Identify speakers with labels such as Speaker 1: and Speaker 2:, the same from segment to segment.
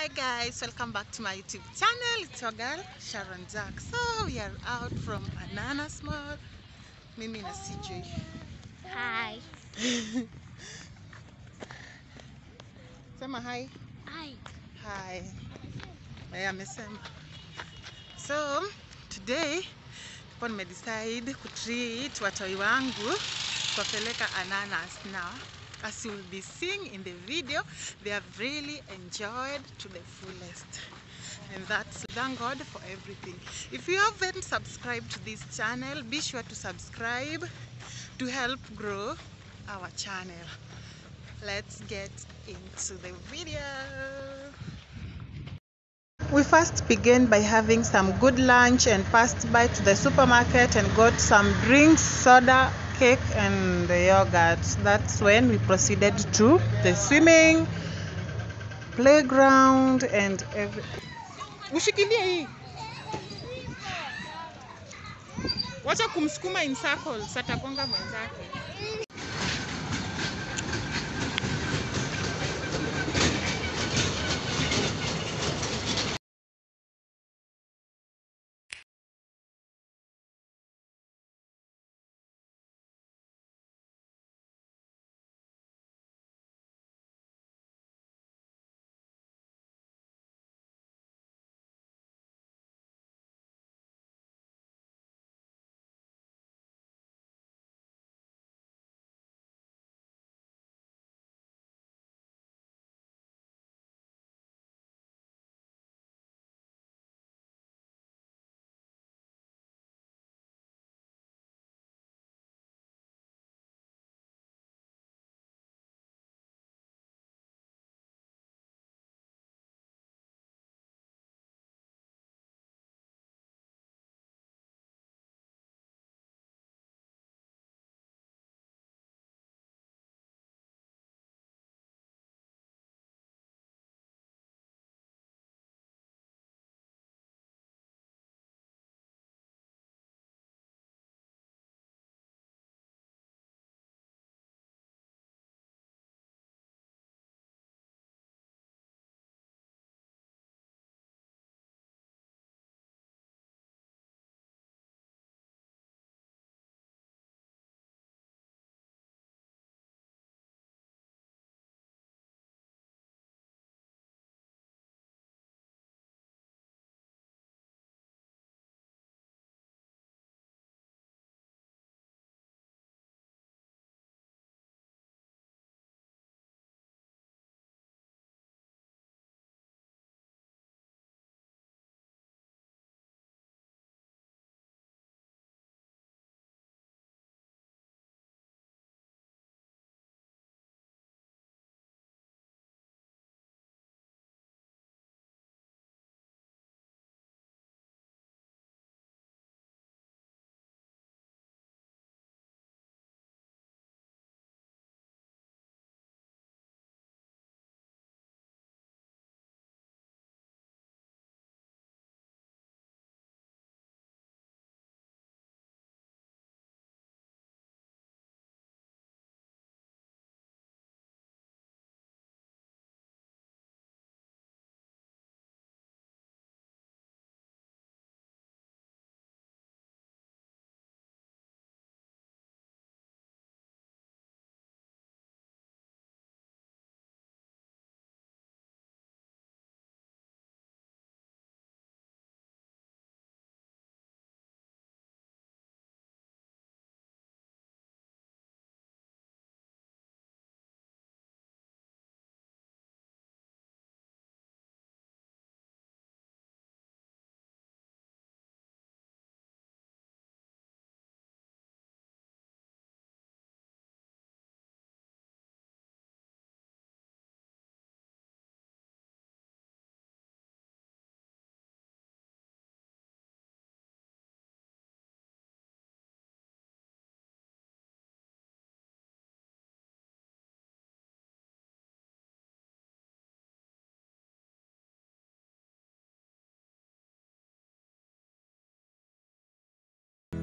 Speaker 1: Hi guys, welcome back to my YouTube channel. It's your girl Sharon Jack. So we are out from Ananas Mall. Mimi na CJ.
Speaker 2: Hi.
Speaker 1: Sema hi.
Speaker 2: Hi.
Speaker 1: Hi. Amesema. So today tupo nimedecide kutreat watoi wangu kuwapeleka Ananas now. As you will be seeing in the video, they have really enjoyed to the fullest. And that's thank God for everything. If you haven't subscribed to this channel, be sure to subscribe to help grow our channel. Let's get into the video. We first began by having some good lunch and passed by to the supermarket and got some drinks, soda, cake and the yogurt. That's when we proceeded to the swimming playground and everything. Ushikilie hii. Wacha kumsukuma in circles, atagonga mwenzake.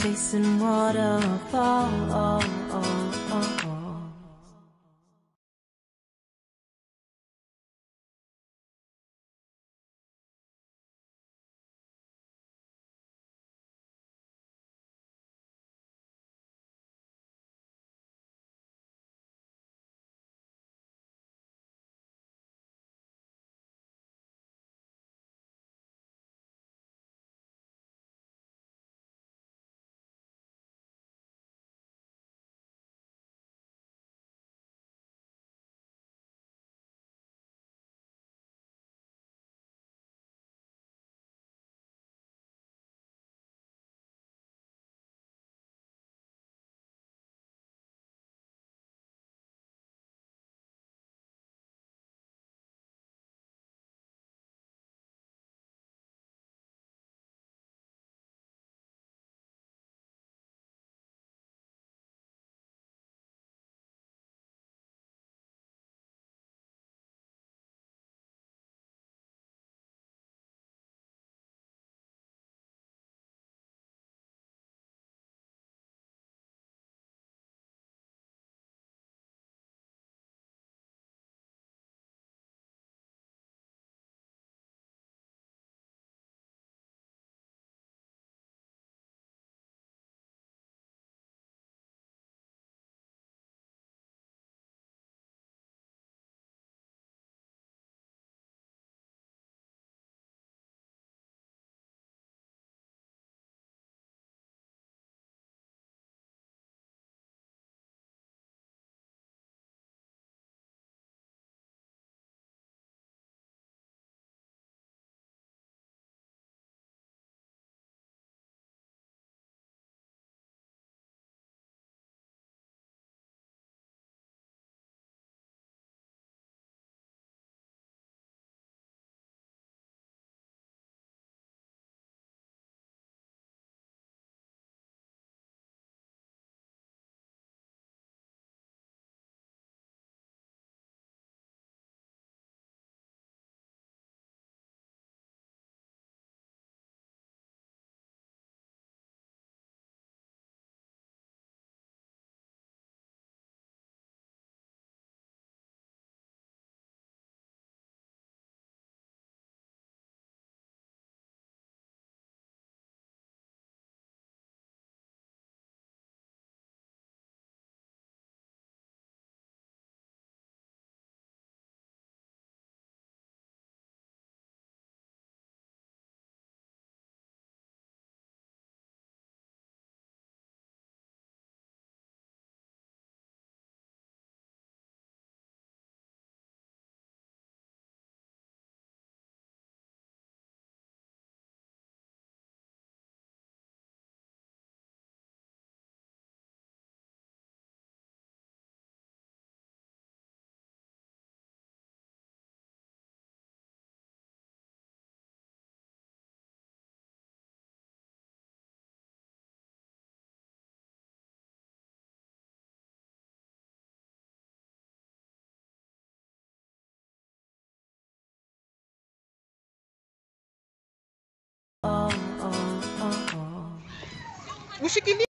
Speaker 3: Chasing waterfalls.
Speaker 1: Ushikilie.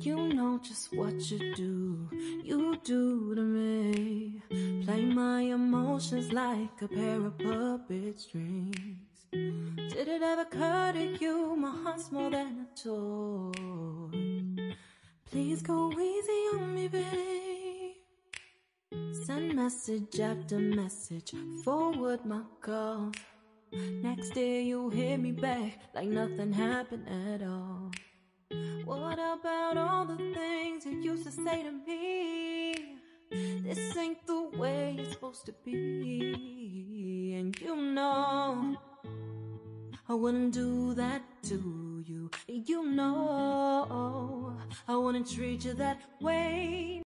Speaker 3: You know just what you do to me. Play my emotions like a pair of puppet strings. Did it ever occur to you my heart's more than a toy? Please go easy on me, babe. Send message after message, forward my calls. Next day you hit me back like nothing happened at all. What about all the things you used to say to me? This ain't the way it's supposed to be. And you know I wouldn't do that to you. You know I wouldn't treat you that way.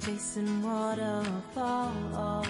Speaker 3: chasing waterfalls.